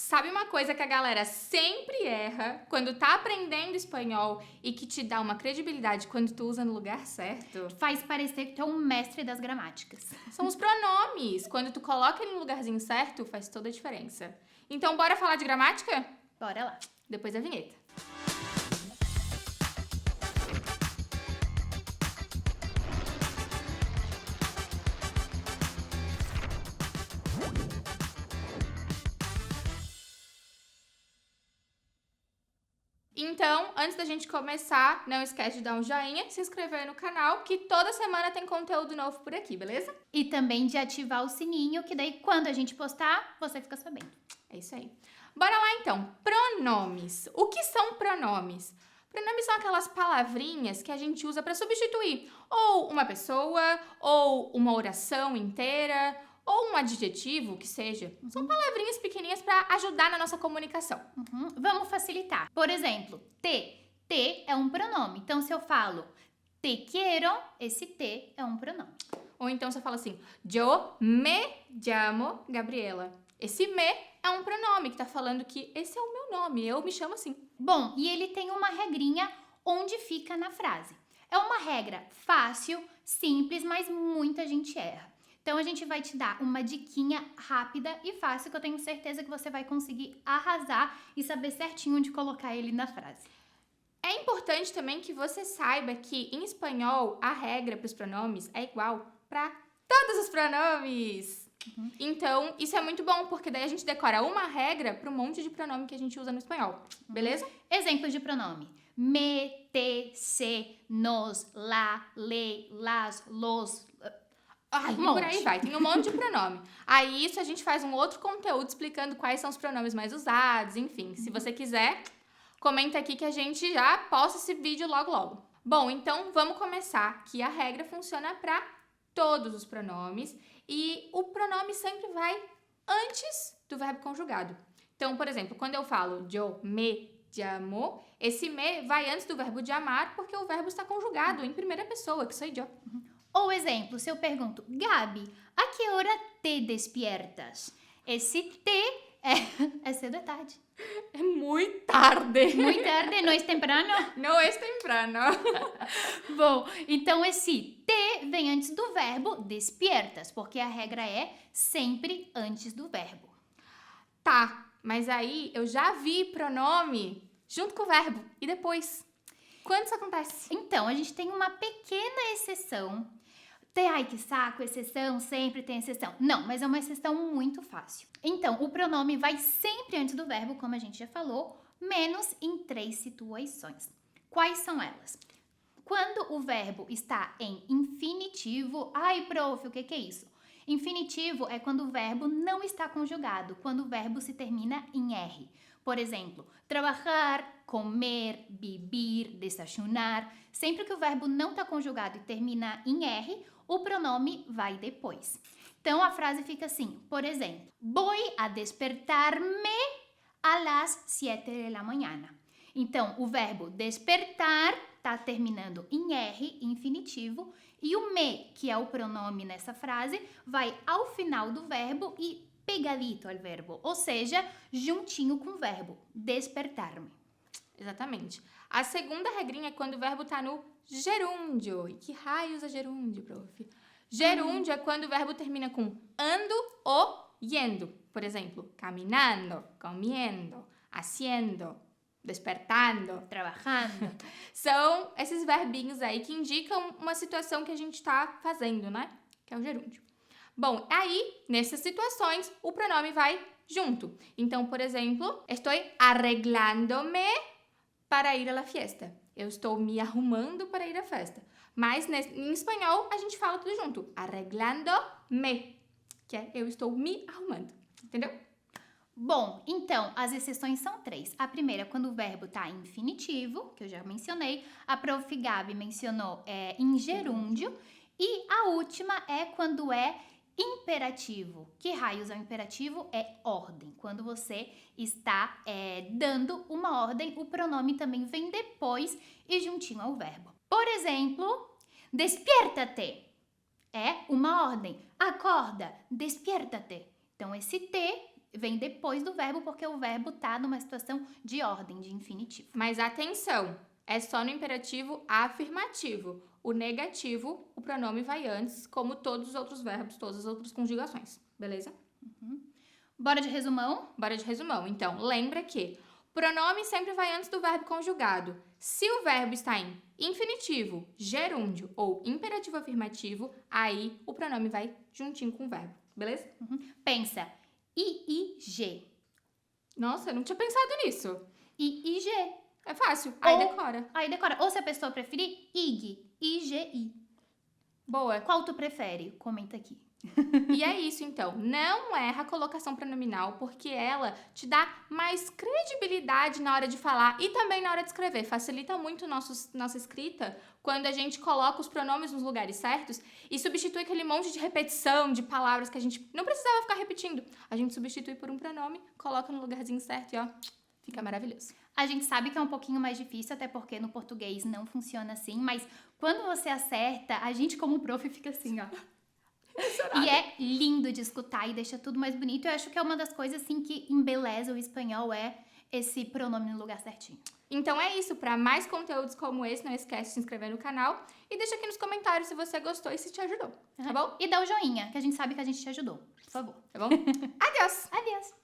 Sabe uma coisa que a galera sempre erra quando tá aprendendo espanhol e que te dá uma credibilidade quando tu usa no lugar certo? Faz parecer que tu é um mestre das gramáticas. São os pronomes. Quando tu coloca ele no lugarzinho certo, faz toda a diferença. Então, bora falar de gramática? Bora lá. Depois da vinheta. Então, antes da gente começar, não esquece de dar um joinha, se inscrever no canal, que toda semana tem conteúdo novo por aqui, beleza? E também de ativar o sininho, que daí quando a gente postar, você fica sabendo. É isso aí. Bora lá então. Pronomes. O que são pronomes? Pronomes são aquelas palavrinhas que a gente usa para substituir ou uma pessoa, ou uma oração inteira, ou um adjetivo, que seja. São palavrinhas pequenininhas para ajudar na nossa comunicação. Vamos facilitar. Por exemplo, te. Te é um pronome. Então, se eu falo te quiero, esse te é um pronome. Ou então você fala assim, yo me llamo Gabriela. Esse me é um pronome que tá falando que esse é o meu nome, eu me chamo assim. Bom, e ele tem uma regrinha onde fica na frase. É uma regra fácil, simples, mas muita gente erra. Então, a gente vai te dar uma diquinha rápida e fácil que eu tenho certeza que você vai conseguir arrasar e saber certinho onde colocar ele na frase. É importante também que você saiba que em espanhol a regra para os pronomes é igual para todos os pronomes. Então, isso é muito bom, porque daí a gente decora uma regra para um monte de pronome que a gente usa no espanhol, beleza? Exemplos de pronome. Me, te, se, nos, la, le, las, los. Ai, e por aí vai, tem um monte de pronome. Aí isso a gente faz um outro conteúdo explicando quais são os pronomes mais usados, enfim. Se você quiser, comenta aqui que a gente já posta esse vídeo logo logo. Bom, então vamos começar, que a regra funciona para todos os pronomes e o pronome sempre vai antes do verbo conjugado. Então, por exemplo, quando eu falo yo me llamo, esse me vai antes do verbo de amar porque o verbo está conjugado em primeira pessoa, que sou eu. Ou exemplo, se eu pergunto, Gabi, a que hora te despiertas? Esse te é cedo à tarde. É muito tarde. Muito tarde, não é temprano? Não é temprano. Bom, então esse te vem antes do verbo despiertas, porque a regra é sempre antes do verbo. Tá, mas aí eu já vi pronome junto com o verbo e depois. Quando isso acontece? Então, a gente tem uma pequena exceção. Ai, que saco, exceção, sempre tem exceção. Não, mas é uma exceção muito fácil. Então, o pronome vai sempre antes do verbo, como a gente já falou, menos em 3 situações. Quais são elas? Quando o verbo está em infinitivo... Ai, prof, o que é isso? Infinitivo é quando o verbo não está conjugado, quando o verbo se termina em R. Por exemplo, trabalhar, comer, beber, desayunar. Sempre que o verbo não está conjugado e termina em R, o pronome vai depois. Então, a frase fica assim, por exemplo, voy a despertar-me a las 7 de la mañana. Então, o verbo despertar está terminando em R, infinitivo, e o me, que é o pronome nessa frase, vai ao final do verbo e pegadito ao verbo, ou seja, juntinho com o verbo, despertar-me. Exatamente. A segunda regrinha é quando o verbo tá no gerúndio. E que raios é gerúndio, prof? Gerúndio é quando o verbo termina com ando ou yendo. Por exemplo, caminando, comiendo, haciendo, despertando, Trabajando. São esses verbinhos aí que indicam uma situação que a gente tá fazendo, né? Que é o gerúndio. Bom, aí, nessas situações, o pronome vai junto. Então, por exemplo, estou arreglándome para ir à la fiesta. Eu estou me arrumando para ir à festa. Mas em espanhol a gente fala tudo junto. Arreglando-me, que é eu estou me arrumando. Entendeu? Bom, então, as exceções são 3. A primeira é quando o verbo está em infinitivo, que eu já mencionei. A prof. Gabi mencionou em gerúndio. E a última é quando é imperativo. Que raios é o imperativo? É ordem. Quando você está dando uma ordem, o pronome também vem depois e juntinho ao verbo. Por exemplo, despierta-te. É uma ordem. Acorda, despierta-te. Então, esse te vem depois do verbo, porque o verbo tá numa situação de ordem, de infinitivo. Mas atenção, é só no imperativo afirmativo. O negativo, o pronome vai antes, como todos os outros verbos, todas as outras conjugações, beleza? Bora de resumão? Bora de resumão. Então, lembra que pronome sempre vai antes do verbo conjugado. Se o verbo está em infinitivo, gerúndio ou imperativo afirmativo, aí o pronome vai juntinho com o verbo, beleza? Pensa, I-I-G. Nossa, eu não tinha pensado nisso. I-I-G. É fácil, aí Ou- decora. Aí decora. Ou se a pessoa preferir, IG. I-G-I. Boa. Qual tu prefere? Comenta aqui. E é isso, então. Não erra a colocação pronominal, porque ela te dá mais credibilidade na hora de falar e também na hora de escrever. Facilita muito nossa escrita quando a gente coloca os pronomes nos lugares certos e substitui aquele monte de repetição de palavras que a gente não precisava ficar repetindo. A gente substitui por um pronome, coloca no lugarzinho certo e ó, fica maravilhoso. A gente sabe que é um pouquinho mais difícil, até porque no português não funciona assim, mas quando você acerta, a gente como prof fica assim, ó. E é lindo de escutar e deixa tudo mais bonito. Eu acho que é uma das coisas assim que embeleza o espanhol é esse pronome no lugar certinho. Então é isso. Para mais conteúdos como esse, não esquece de se inscrever no canal e deixa aqui nos comentários se você gostou e se te ajudou, tá bom? E dá o joinha, que a gente sabe que a gente te ajudou. Por favor. Tá bom? Adeus! Adeus!